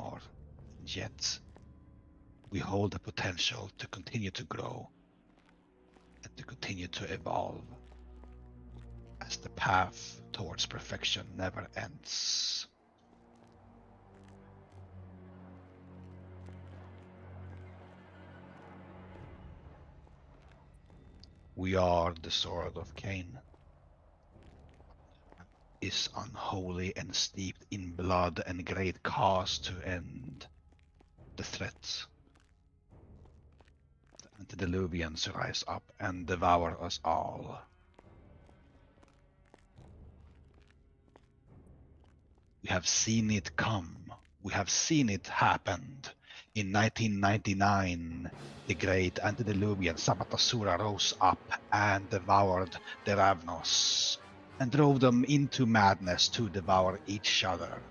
anymore. And yet, we hold the potential to continue to grow and to continue to evolve as the path towards perfection never ends. We are the sword of Cain. Is unholy and steeped in blood and great cause to end the threat. The antediluvians rise up and devour us all. We have seen it come. We have seen it happen. In 1999, the great antediluvian Sabatasura rose up and devoured the Ravnos and drove them into madness to devour each other.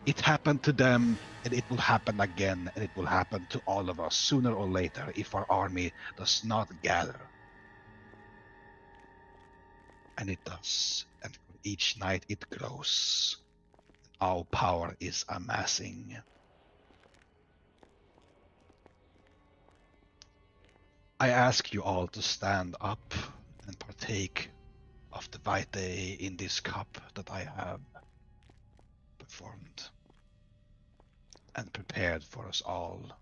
It happened to them, and it will happen again, and it will happen to all of us sooner or later if our army does not gather. And it does, and for each night it grows. Our power is amassing. I ask you all to stand up and partake of the Vitae in this cup that I have performed and prepared for us all.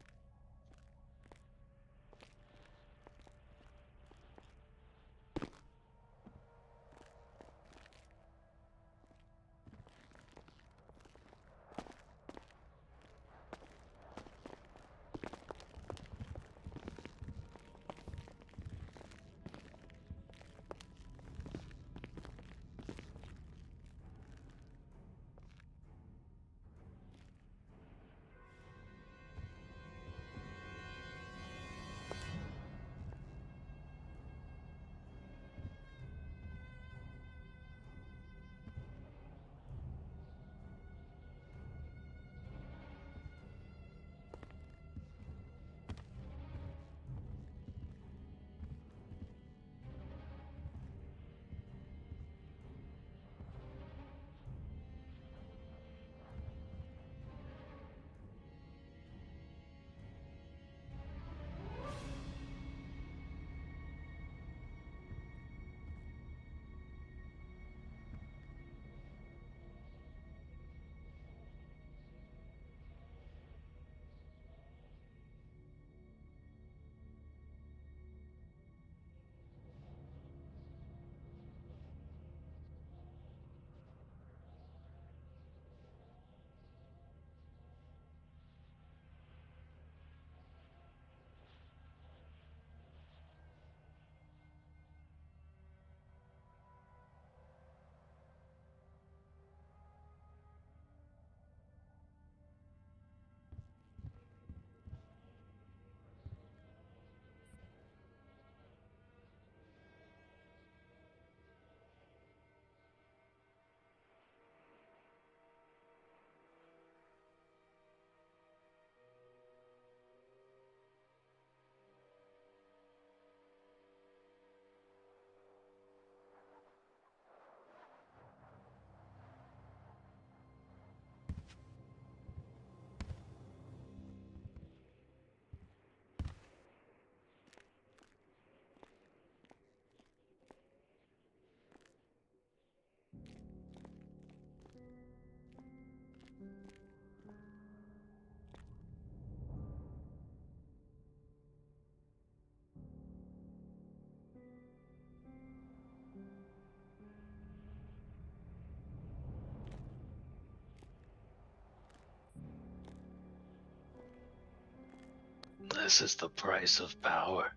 This is the price of power.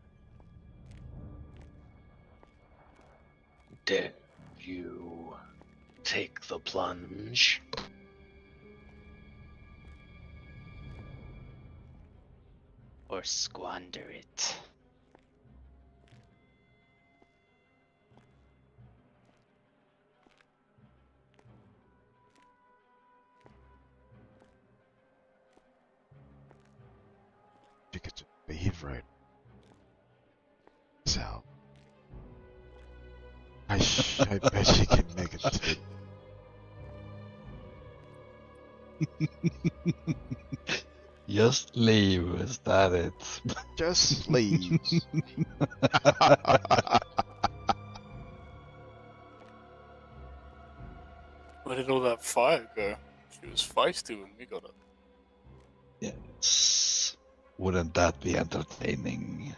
Dare you take the plunge? Or squander it? You could just behave right. Sal. I bet she can make it too. Just leave, is that it? Just leave. Where did all that fire go? She was feisty when we got up. Yes. Wouldn't that be entertaining?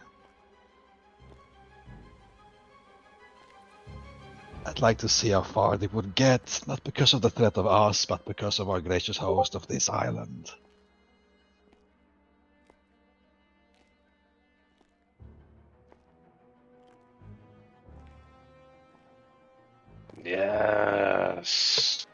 I'd like to see how far they would get, not because of the threat of us, but because of our gracious host of this island. Yes.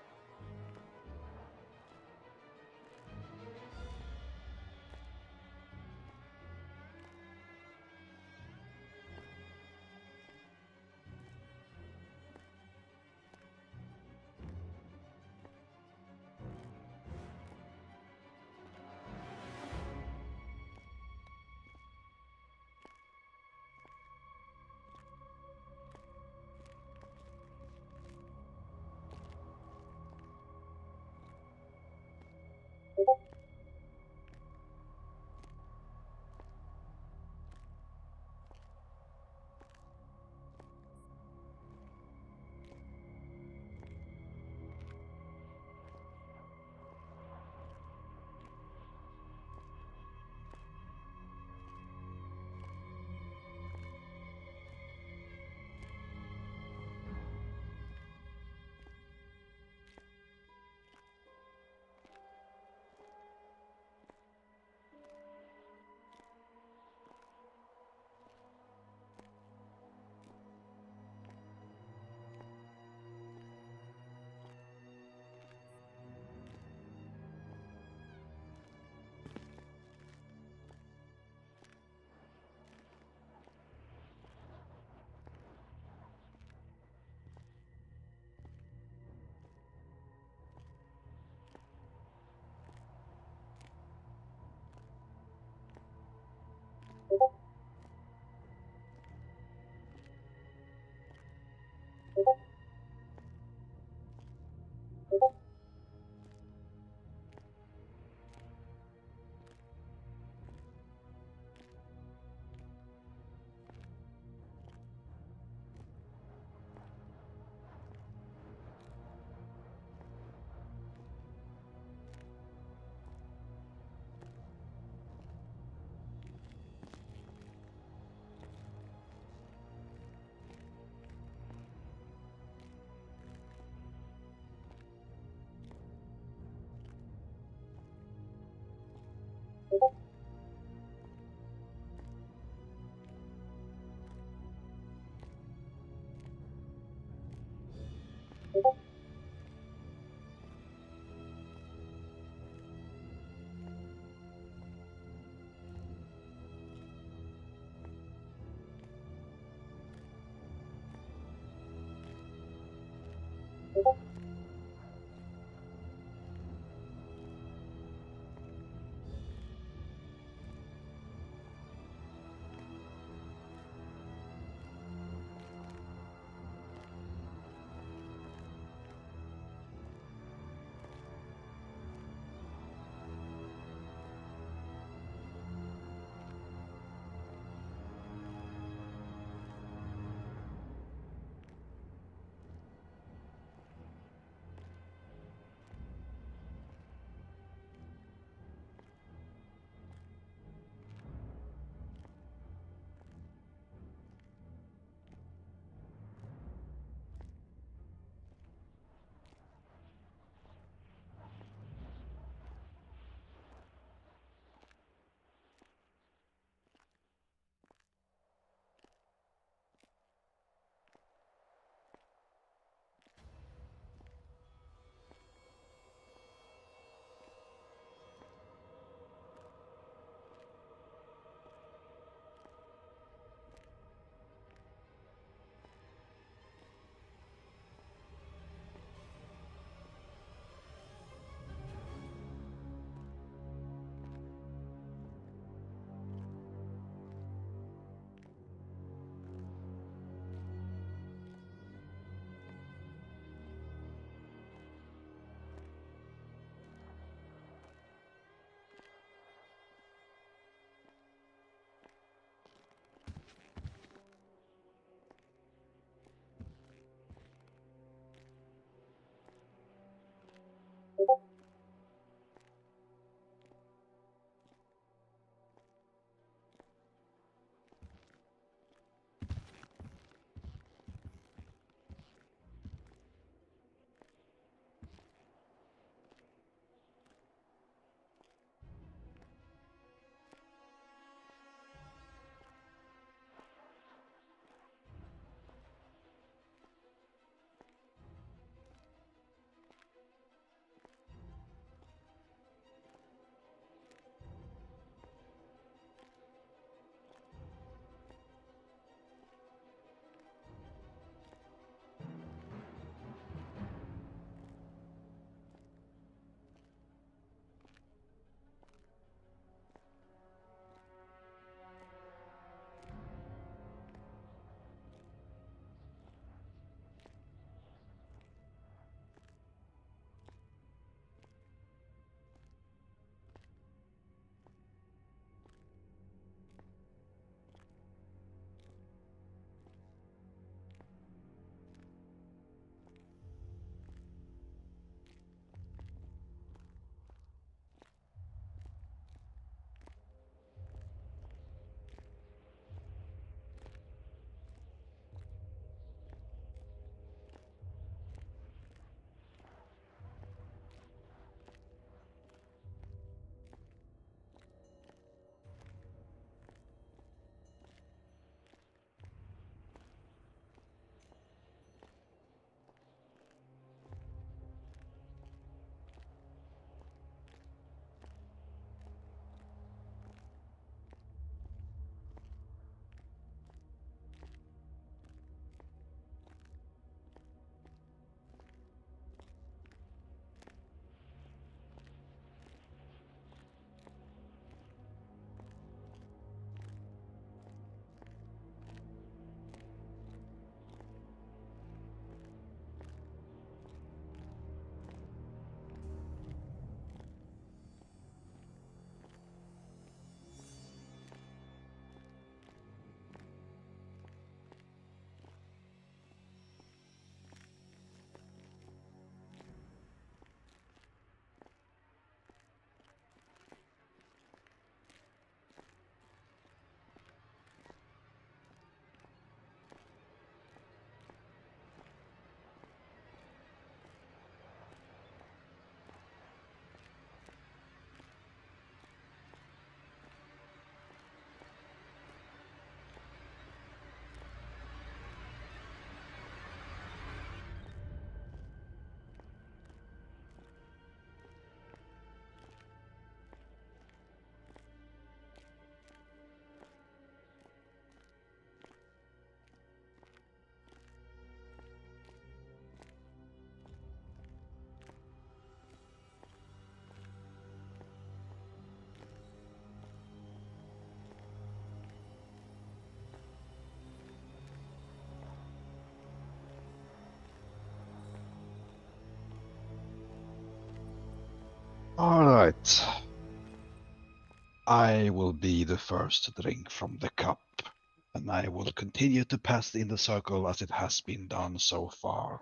All right. I will be the first to drink from the cup, and I will continue to pass in the circle as it has been done so far.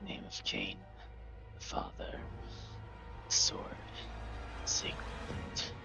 name of Cain, the Father, the sword, sacred flint.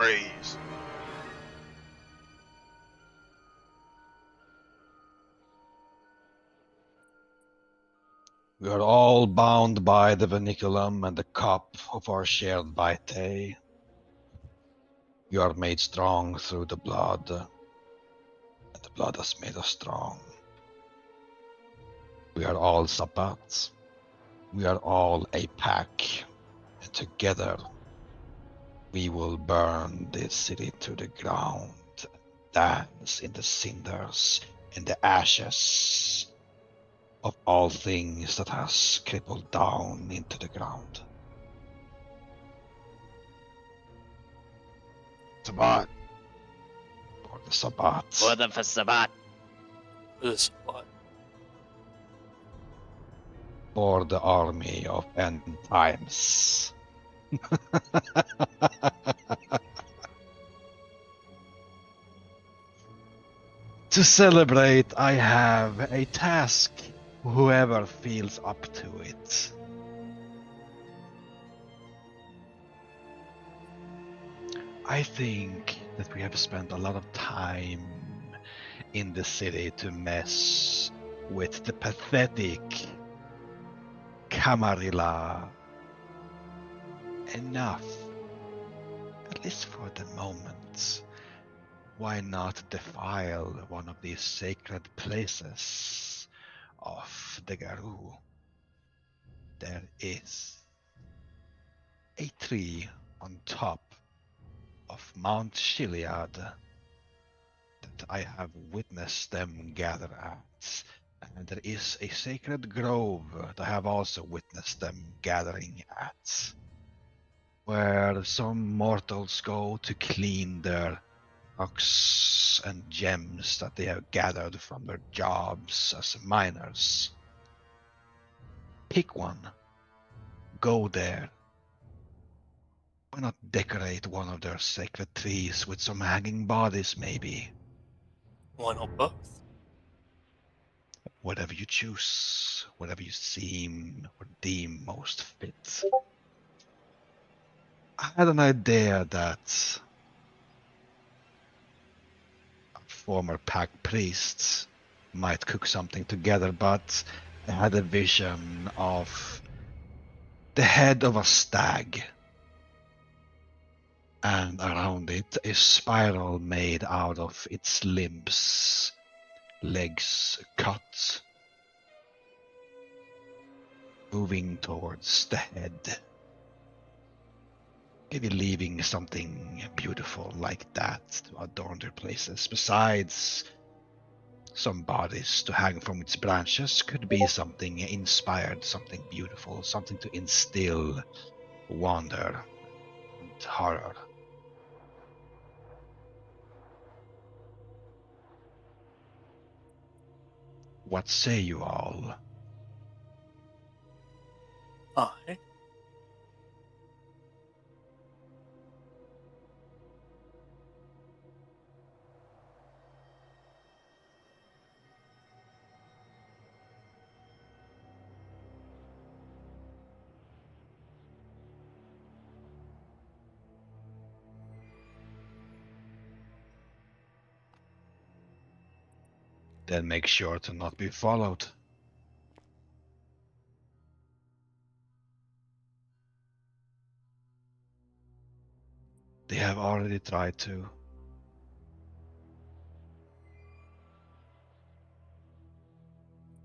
praise. We are all bound by the vinculum and the cup of our shared vitae. You are made strong through the blood, and the blood has made us strong. We are all Sabbats. We are all a pack, and together we will burn this city to the ground, dance in the cinders, in the ashes of all things that has crippled down into the ground. Sabbat. For the Sabbats. For the Sabbat. This what? For the army of end times. To celebrate, I have a task. Whoever feels up to it. I think that we have spent a lot of time in the city to mess with the pathetic Camarilla enough, at least for the moment. Why not defile one of these sacred places of the Garou? There is a tree on top of Mount Chiliad that I have witnessed them gather at. And there is a sacred grove that I have also witnessed them gathering at, where some mortals go to clean their rocks and gems that they have gathered from their jobs as miners. Pick one. Go there. Why not decorate one of their sacred trees with some hanging bodies, maybe? Why not both? Whatever you choose, whatever you seem or deem most fit. I had an idea that former pack priests might cook something together, but I had a vision of the head of a stag, and around it a spiral made out of its limbs, legs cut, moving towards the head. Maybe leaving something beautiful like that to adorn their places. Besides some bodies to hang from its branches, could be something inspired, something beautiful, something to instill wonder and horror. What say you all? Aye. Then make sure to not be followed. They have already tried to.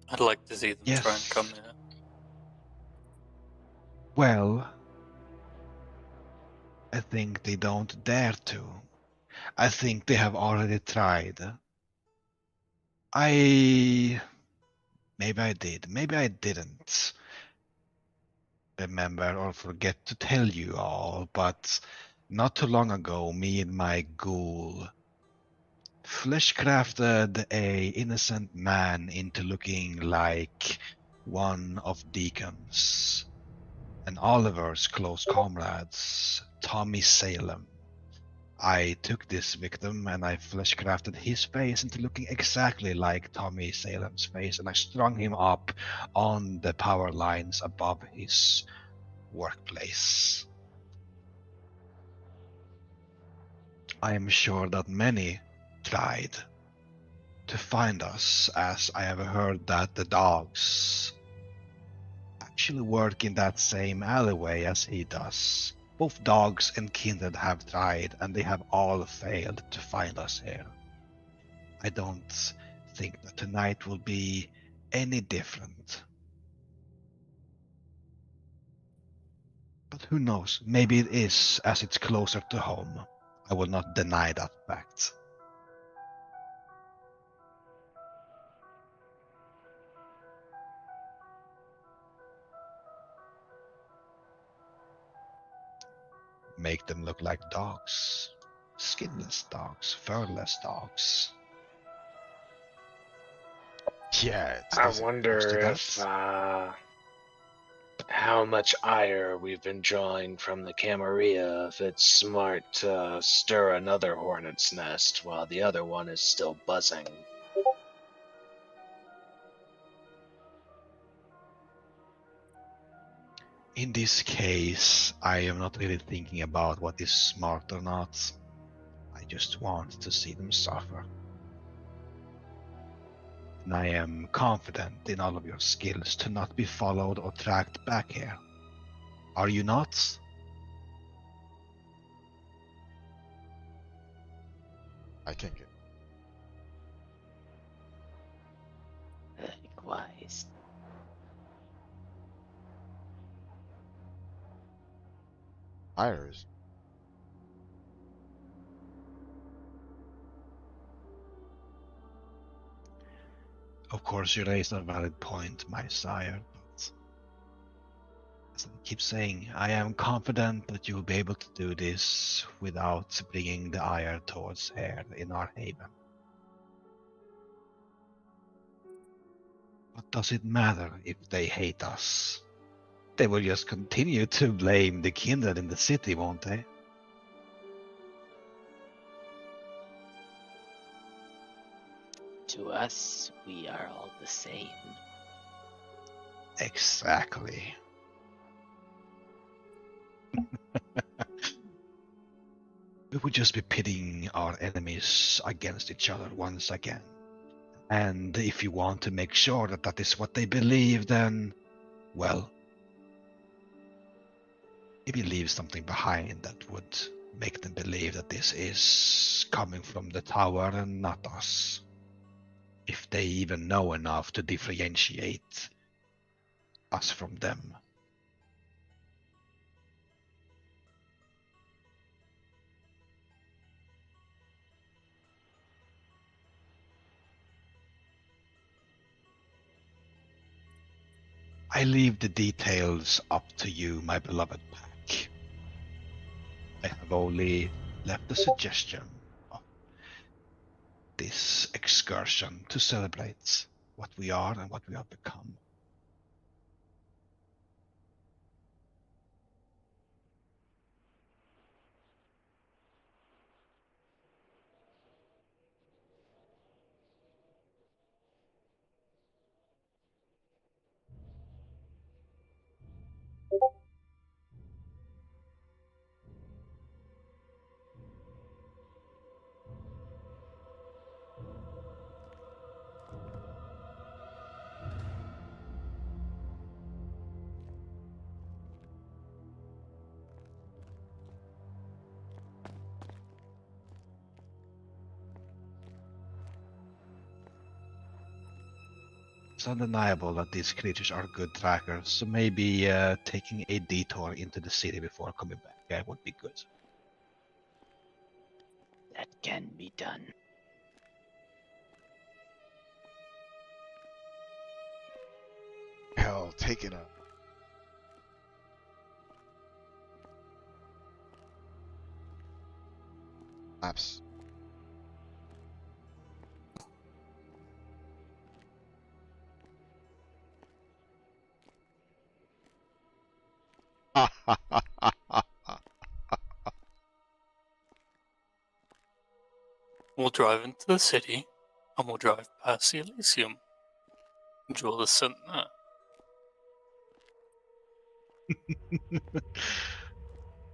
I'd like to see them try and Yes. come here. Well, I think they don't dare to. I think they have already tried. Maybe I did, maybe I didn't remember or forget to tell you all, but not too long ago, me and my ghoul fleshcrafted a innocent man into looking like one of Deacon's and Oliver's close comrades, Tommy Salem. I took this victim and I fleshcrafted his face into looking exactly like Tommy Salem's face, and I strung him up on the power lines above his workplace. I am sure that many tried to find us, as I have heard that the dogs actually work in that same alleyway as he does. Both dogs and kindred have tried, and they have all failed to find us here. I don't think that tonight will be any different. But who knows? Maybe it is, as it's closer to home. I will not deny that fact. Make them look like dogs. Skinless dogs, furless dogs. Yeah, it's I this close wonder to if that. how much ire we've been drawing from the Camarilla, if it's smart to stir another hornet's nest while the other one is still buzzing. In this case, I am not really thinking about what is smart or not. I just want to see them suffer. And I am confident in all of your skills to not be followed or tracked back here. Are you not? I can get. Likewise. Iris. Of course, you raised a valid point, my sire, but as I keep saying, I am confident that you will be able to do this without bringing the ire towards here in our haven. What does it matter if they hate us? They will just continue to blame the kindred in the city, won't they? To us, we are all the same. Exactly. We would just be pitting our enemies against each other once again. And if you want to make sure that that is what they believe, then, well, maybe leave something behind that would make them believe that this is coming from the tower and not us. If they even know enough to differentiate us from them. I leave the details up to you, my beloved pack. I have only left a suggestion of this excursion to celebrate what we are and what we have become. It's undeniable that these creatures are good trackers, so maybe taking a detour into the city before coming back would be good. That can be done. Hell, taking a. Laps. We'll drive into the city, and we'll drive past the Elysium. Draw the scent there.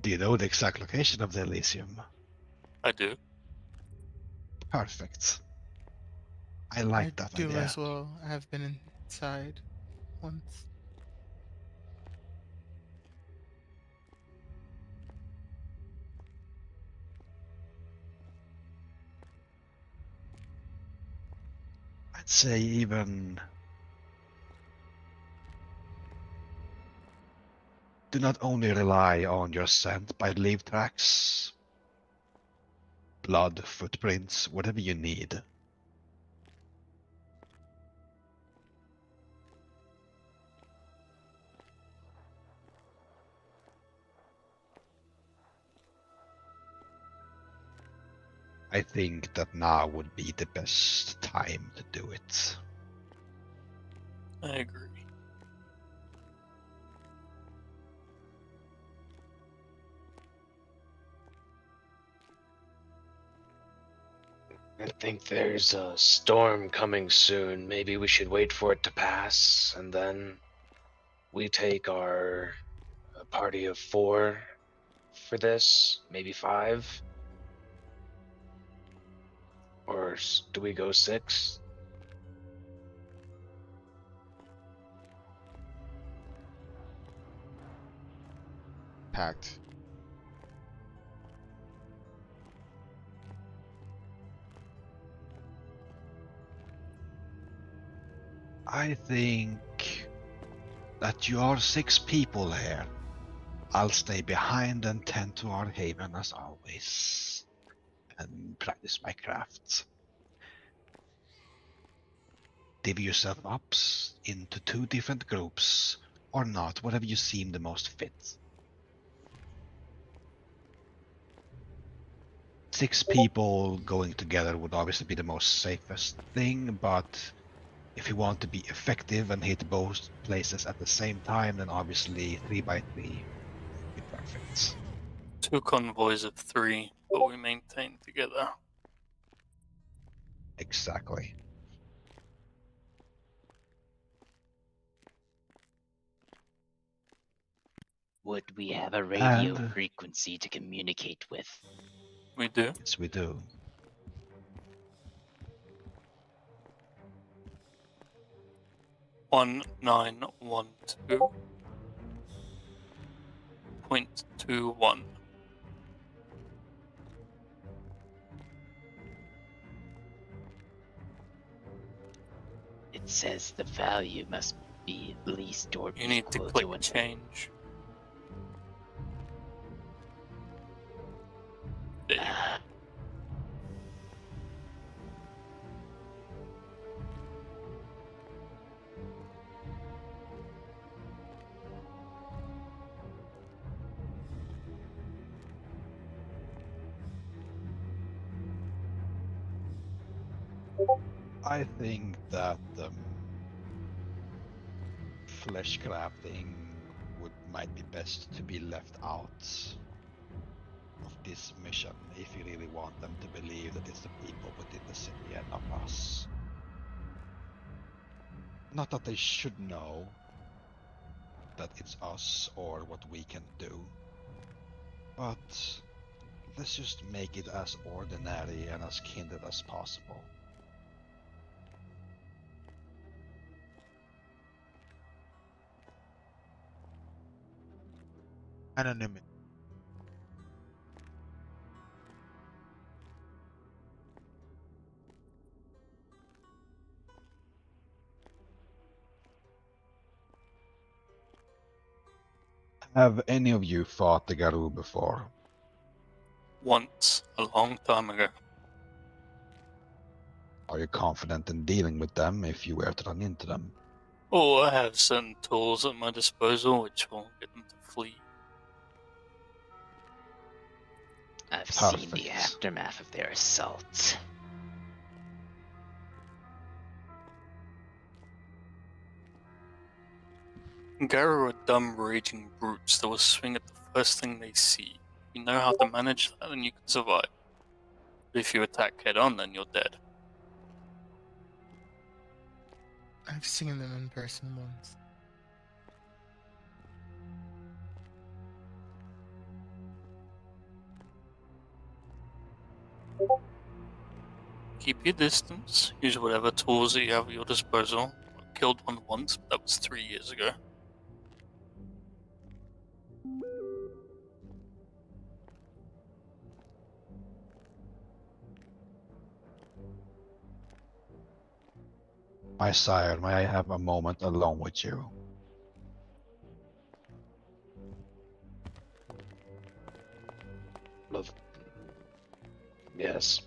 Do you know the exact location of the Elysium? I do. Perfect. I like I that do idea. as well. I have been inside once. I'd say even do not only rely on your scent, but leave tracks, blood, footprints, whatever you need. I think that now would be the best time to do it. I agree. I think there's a storm coming soon. Maybe we should wait for it to pass, and then we take our party of 4 for this, maybe 5, or do we go 6? Packed. I think that you are 6 people here. I'll stay behind and tend to our haven as always, and practice my crafts. Divvy yourself up into 2 different groups, or not, whatever you seem the most fit. 6 people going together would obviously be the most safest thing, but if you want to be effective and hit both places at the same time, then obviously 3 by 3 would be perfect. 2 convoys of 3, but we maintain together. Exactly. Would we have a radio And frequency to communicate with? We do. yes, we do. 1912.21. It says the value must be at least or You need to equal click to an change. There you go. I think that flesh crafting might be best to be left out of this mission if you really want them to believe that it's the people within the city and not us. Not that they should know that it's us or what we can do, but let's just make it as ordinary and as kindred as possible. Anonymity. Have any of you fought the Garou before? Once, a long time ago. Are you confident in dealing with them if you were to run into them? Oh, I have certain tools at my disposal which will get them to flee. I've seen the Perfect. aftermath of their assaults. Garou are dumb, raging brutes that will swing at the first thing they see. If you know how to manage that, then you can survive. But if you attack head on, then you're dead. I've seen them in person once. Keep your distance. Use whatever tools that you have at your disposal. I killed one once, but that was 3 years ago. My sire, may I have a moment alone with you? Love. Yes.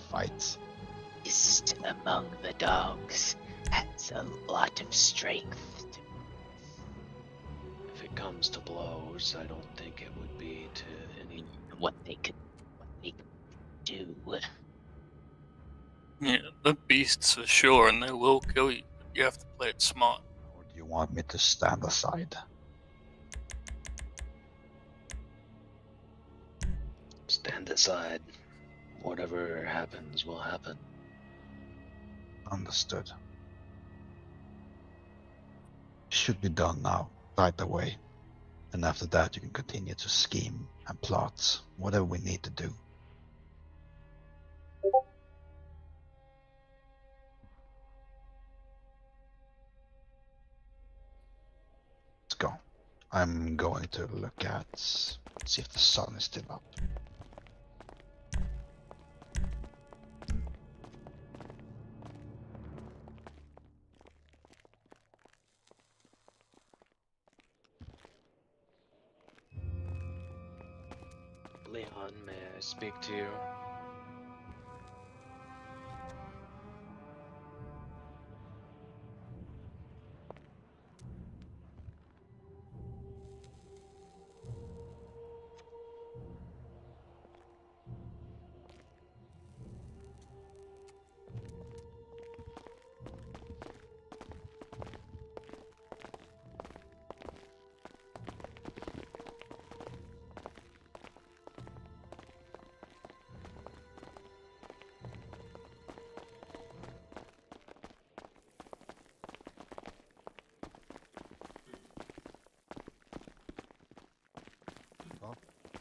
Fight. Beast among the dogs has a lot of strength. If it comes to blows, I don't think it would be to any. What they could do. Yeah, the beasts for sure, and they will kill you, but you have to play it smart. Or do you want me to stand aside? Stand aside. Whatever happens will happen. Understood. Should be done now, right away. And after that you can continue to scheme and plot whatever we need to do. Let's go. I'm going to look at, see if the sun is still up. Leon, may I speak to you?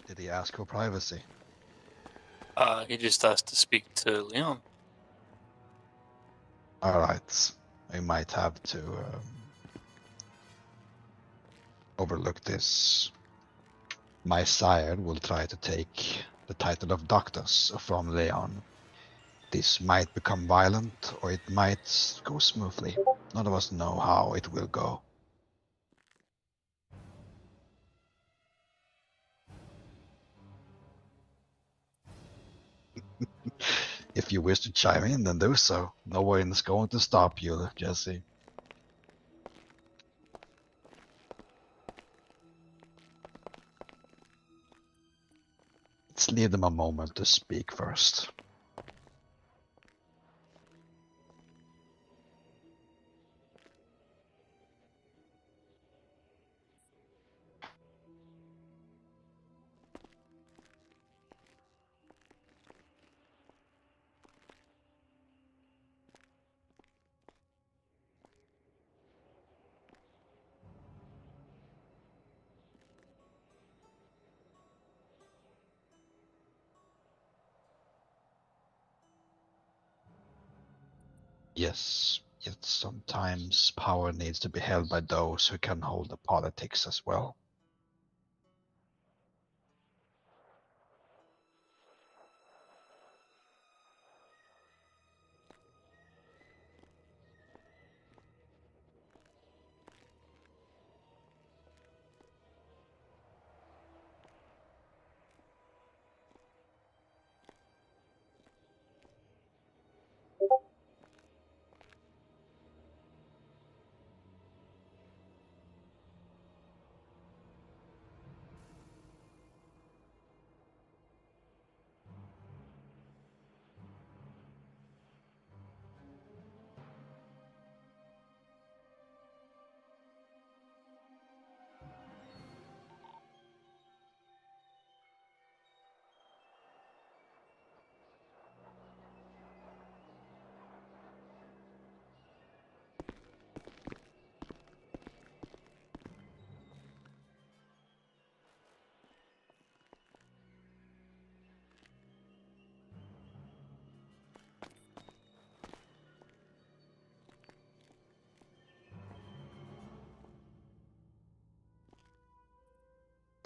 Did he ask for privacy? He just asked to speak to Leon. Alright, we might have to overlook this. My sire will try to take the title of Doctus from Leon. This might become violent, or it might go smoothly. None of us know how it will go. If you wish to chime in, then do so. No one is going to stop you, Jesse. Let's leave them a moment to speak first. Yes, yet sometimes power needs to be held by those who can hold the politics as well.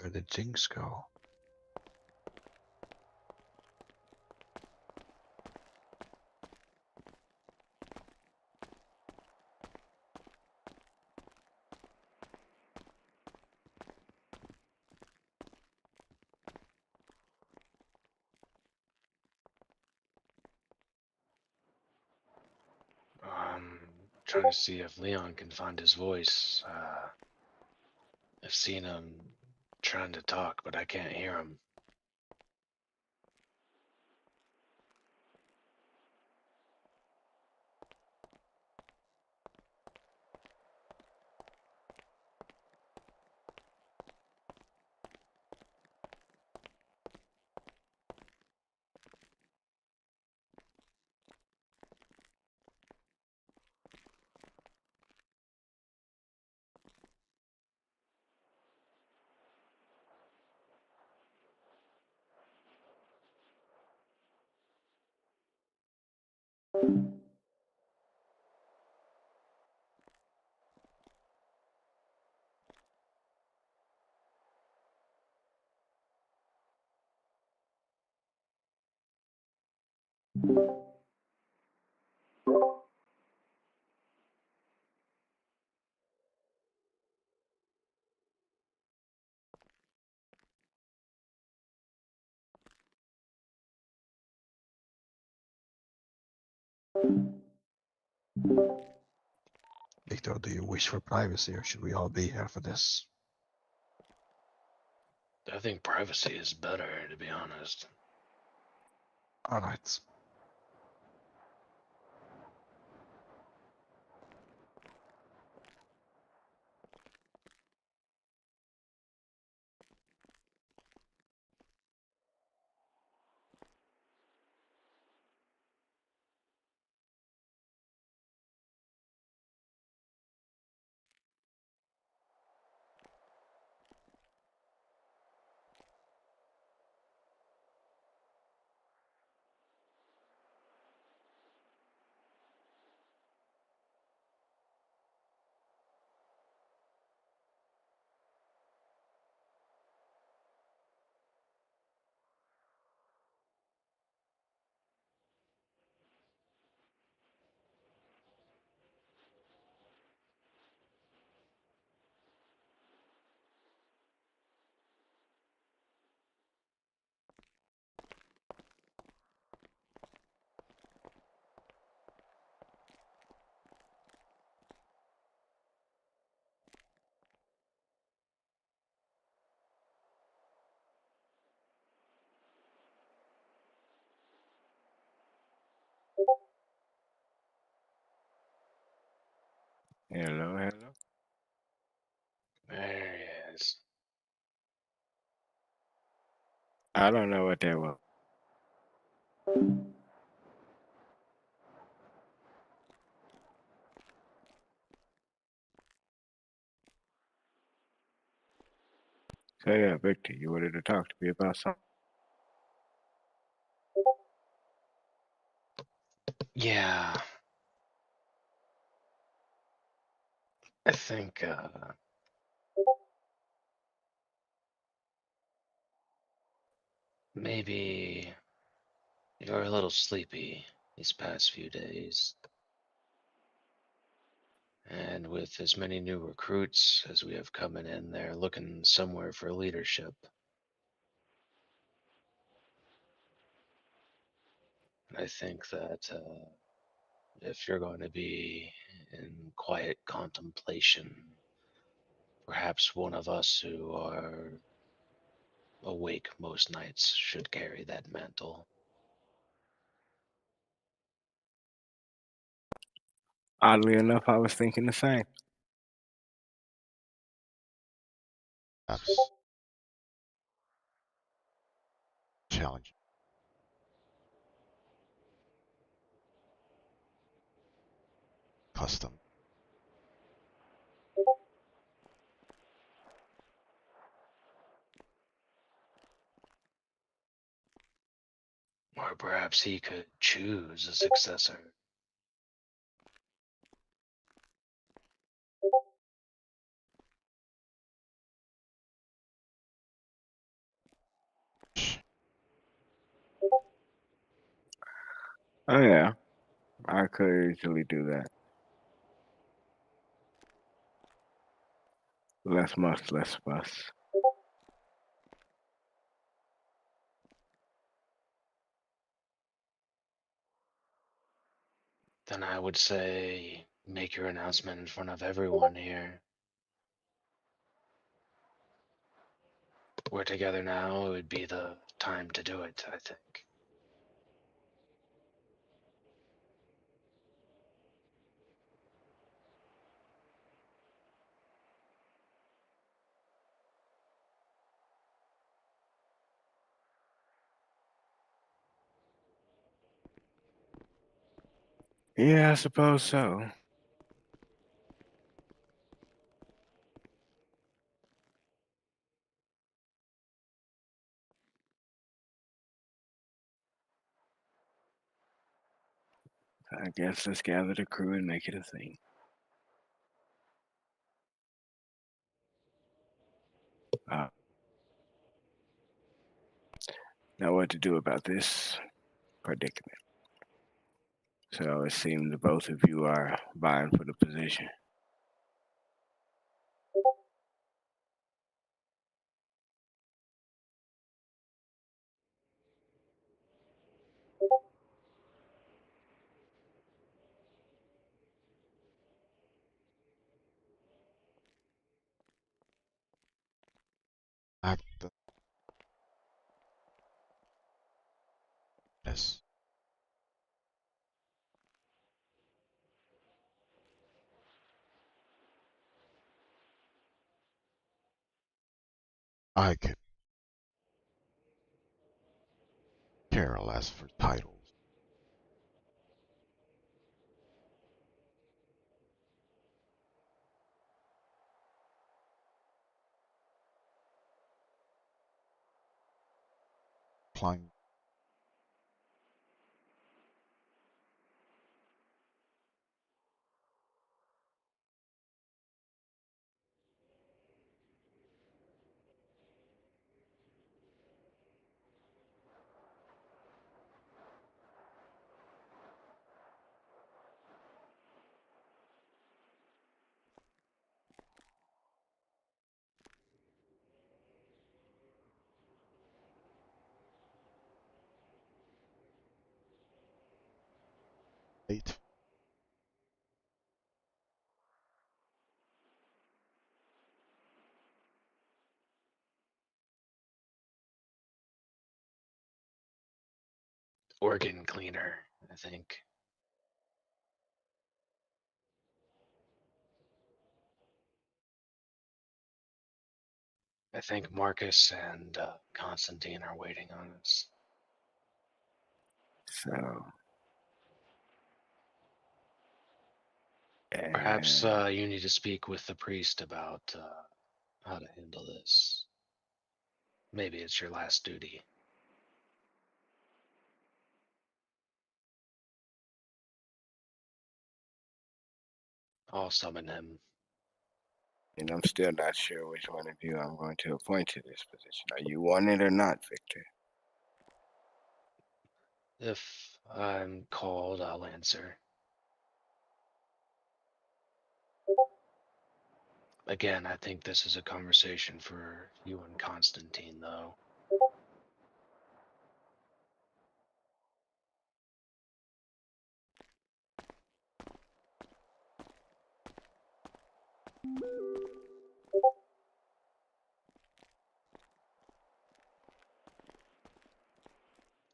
Where did Jinx go? Trying to see if Leon can find his voice. I've seen him trying to talk, but I can't hear him. Victor, do you wish for privacy, or should we all be here for this? I think privacy is better, to be honest. All right. Hello, hello. There he is. I don't know what that was. So yeah, Victor, you wanted to talk to me about something? Yeah. I think, maybe you're a little sleepy these past few days. And with as many new recruits as we have coming in, they're looking somewhere for leadership. I think that if you're going to be in quiet contemplation, perhaps one of us who are awake most nights should carry that mantle. Oddly enough, I was thinking the same. Perhaps challenge. Custom. Or perhaps he could choose a successor. Oh yeah, I could easily do that. Less muss, less fuss. Then I would say make your announcement in front of everyone here. We're together now, it would be the time to do it, I think. Yeah, I suppose so. I guess let's gather the crew and make it a thing. Uh, Now what to do about this predicament. So it seems that both of you are vying for the position. Act as I could care less for titles. Applying late. Organ cleaner, I think. I think Marcus and Constantine are waiting on us. So, Perhaps and you need to speak with the priest about how to handle this. Maybe it's your last duty. I'll summon him. I'm still not sure which one of you I'm going to appoint to this position. Are you on it or not, Victor? If I'm called, I'll answer. Again, I think this is a conversation for you and Constantine, though.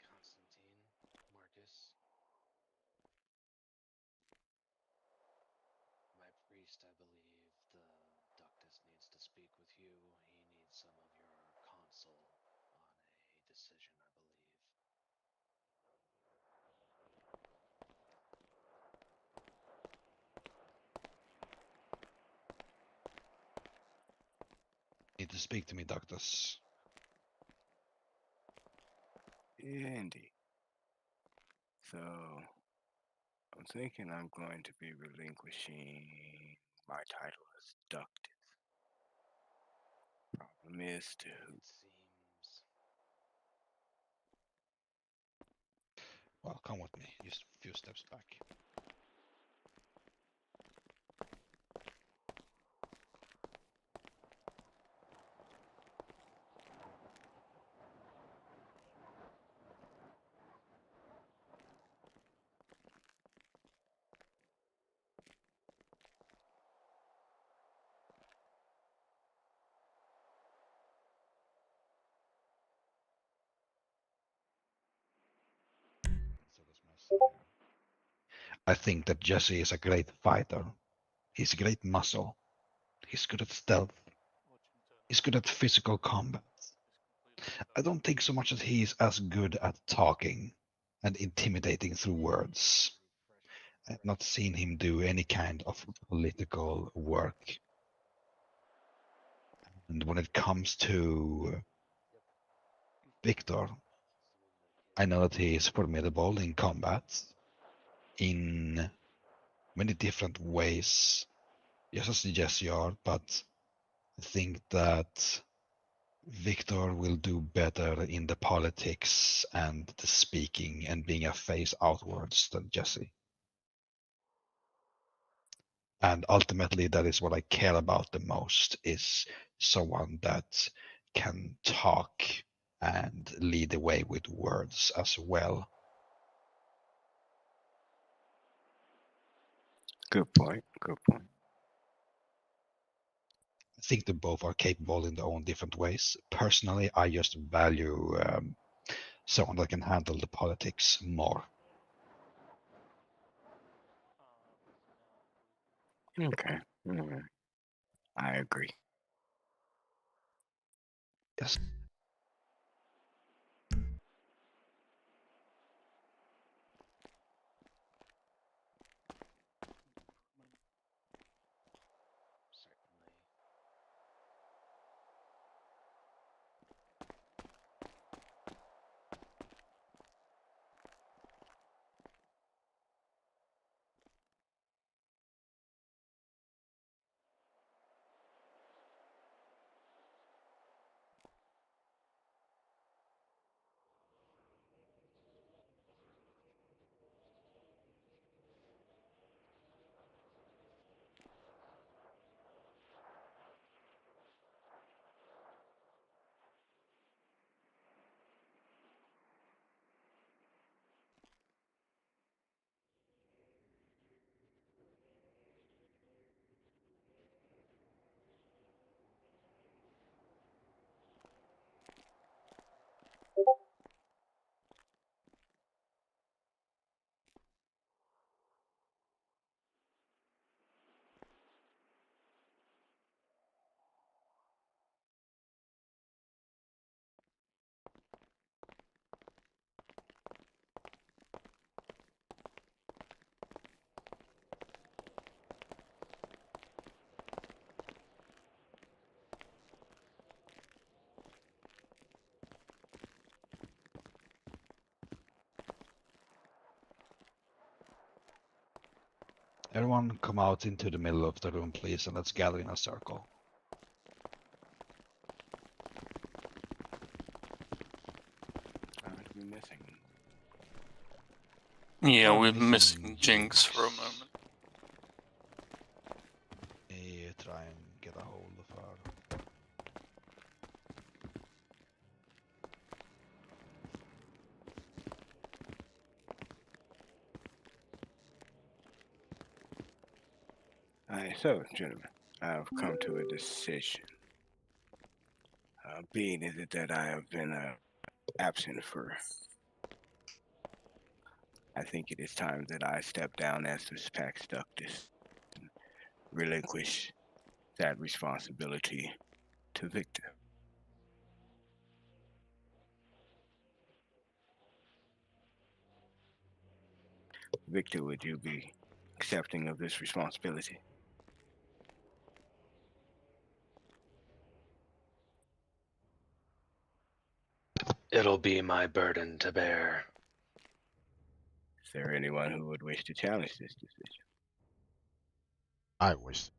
Constantine, Marcus, my priest, I believe the Ductus needs to speak with you. He needs some of your counsel on a decision, I believe. Need to speak to me, doctors. Yeah, indeed. So, I'm thinking I'm going to be relinquishing my title as Ductus. Problem is to who? It seems Well, come with me. Just a few steps back. So does my son here. I think that Jesse is a great fighter. He's a great muscle. He's good at stealth. He's good at physical combat. I don't think so much that he's as good at talking and intimidating through words. I've not seen him do any kind of political work. And when it comes to Victor, I know that he is formidable in combat in many different ways, just as Jesse are, but I think that Victor will do better in the politics and the speaking and being a face outwards than Jesse. And ultimately, that is what I care about the most, is someone that can talk and lead the way with words as well. Good point. Good point. I think they both are capable in their own different ways. Personally, I just value someone that can handle the politics more. Okay. I agree. Yes. Certainly. Everyone come out into the middle of the room, please, and let's gather in a circle. Aren't we missing? Yeah, Oh, we're missing missing Jinx for a moment. Try and get a hold of her. Alright, so, gentlemen, I've come to a decision. Being is it that I have been absent for, I think it is time that I step down as this pack stuck this, and relinquish that responsibility to Victor. Victor, would you be accepting of this responsibility? It'll be my burden to bear. Is there anyone who would wish to challenge this decision? I wish.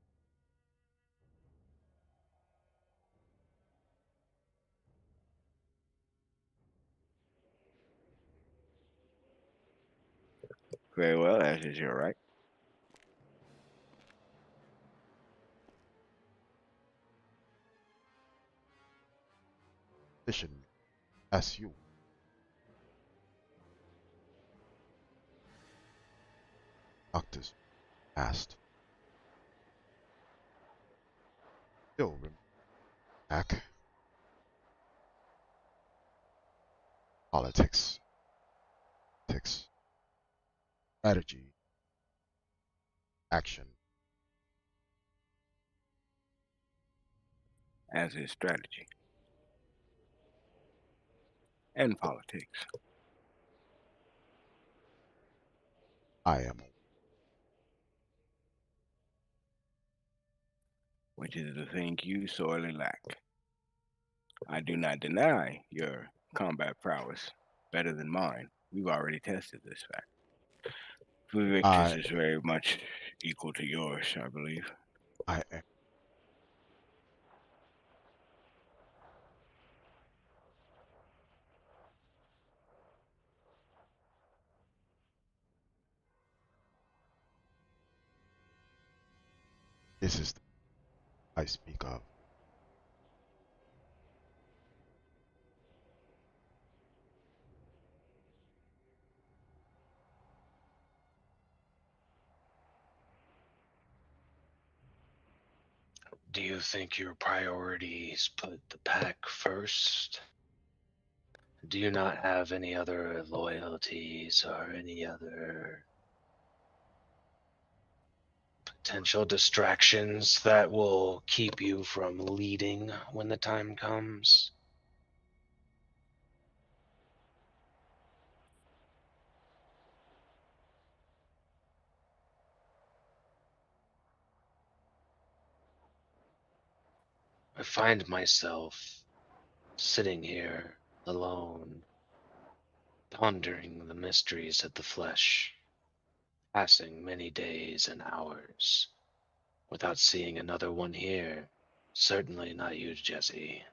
Very well, as is your right. Mission as you. Doctors asked. Still remember back. Politics. Politics. Strategy. Action. As is strategy and politics. I am. Which is the thing you sorely lack. I do not deny your combat prowess better than mine. We've already tested this fact. Victor's I is very much equal to yours, I believe. I am. This is the I speak of. Do you think your priorities put the pack first? Do you not have any other loyalties or any other potential distractions that will keep you from leading when the time comes? I find myself sitting here alone, pondering the mysteries of the flesh, passing many days and hours without seeing another one here. Certainly not you, Jesse.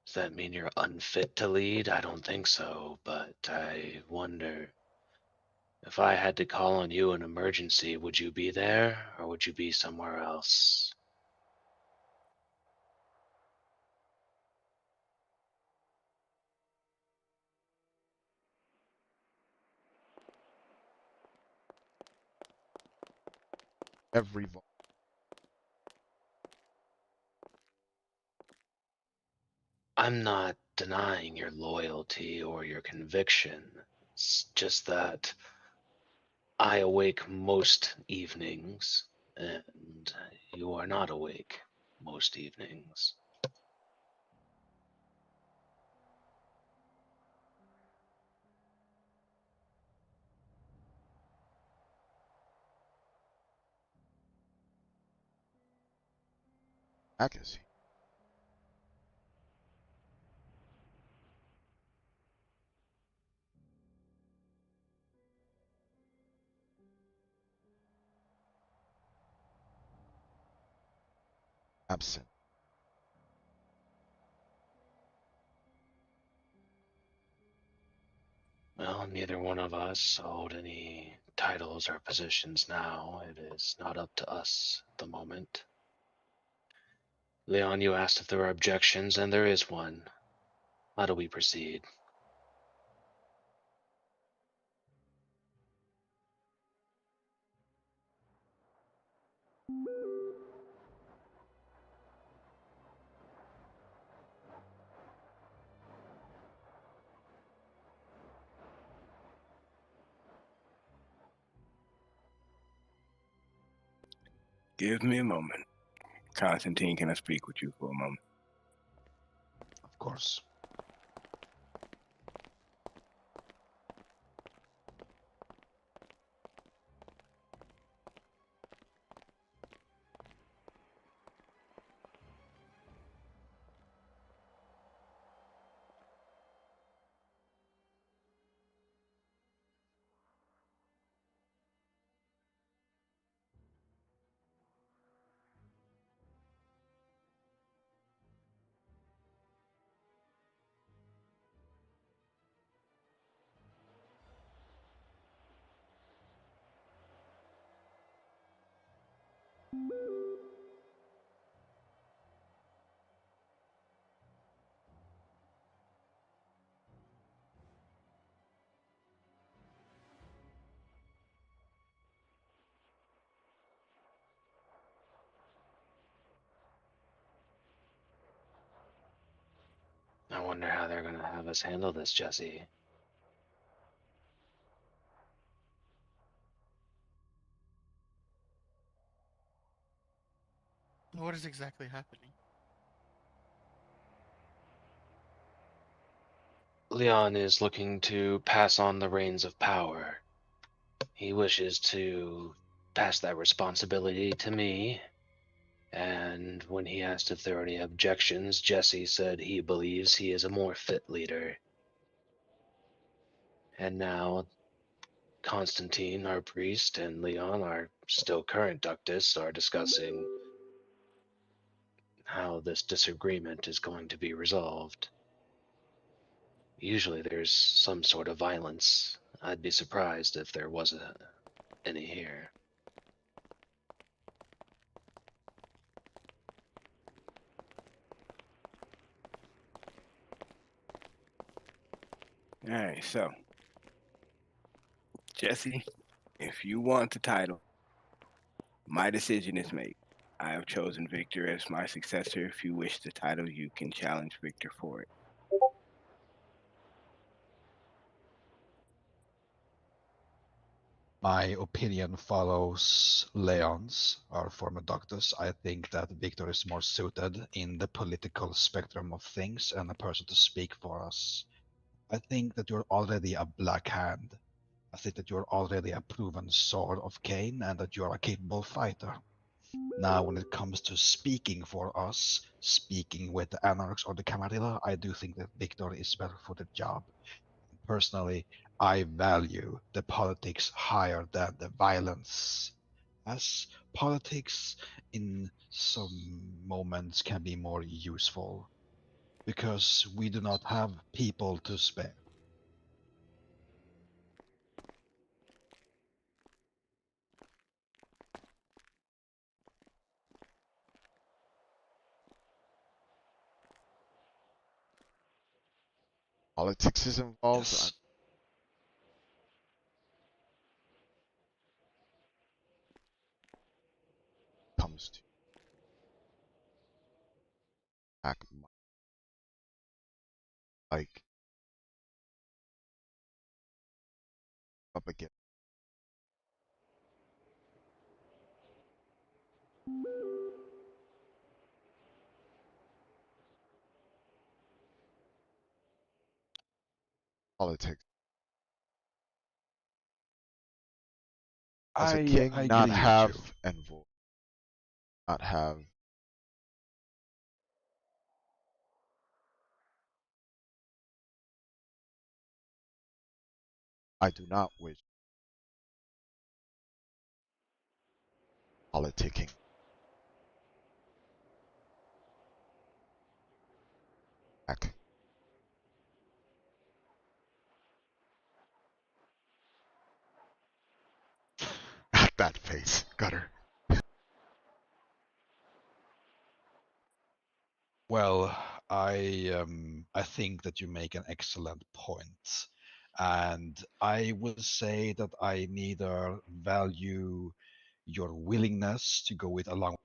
Does that mean you're unfit to lead? I don't think so, but I wonder if I had to call on you in emergency, would you be there or would you be somewhere else? Every I'm not denying your loyalty or your conviction. It's just that I awake most evenings, and you are not awake most evenings. accuracy. Absent. Well, neither one of us hold any titles or positions now. It is not up to us at the moment. Leon, you asked if there were objections, and there is one. How do we proceed? Give me a moment. Constantine, can I speak with you for a moment? Of course. I wonder how they're gonna have us handle this, Jesse. What is exactly happening? Leon is looking to pass on the reins of power. He wishes to pass that responsibility to me. And when he asked if there are any objections, Jesse said he believes he is a more fit leader. And now Constantine, our priest, and Leon, our still current ductus, are discussing how this disagreement is going to be resolved. Usually there's some sort of violence. I'd be surprised if there wasn't any here. All right, so Jesse, if you want the title, my decision is made. I have chosen Victor as my successor. If you wish the title, you can challenge Victor for it. My opinion follows Leon's, our former doctors. I think that Victor is more suited in the political spectrum of things and a person to speak for us. I think that you're already a black hand. I think that you're already a proven sword of Cain and that you're a capable fighter. Now, when it comes to speaking for us, speaking with the Anarchs or the Camarilla, I do think that Victor is better for the job. Personally, I value the politics higher than the violence, as politics in some moments can be more useful because we do not have people to spare. Politics is involved. Yes. Comes to act like up against politics. As a I king, not agree with you. have and vote. Not have. I do not wish politicking. Back. At that face, gutter. Well, I think that you make an excellent point, and I will say that I neither value your willingness to go with along.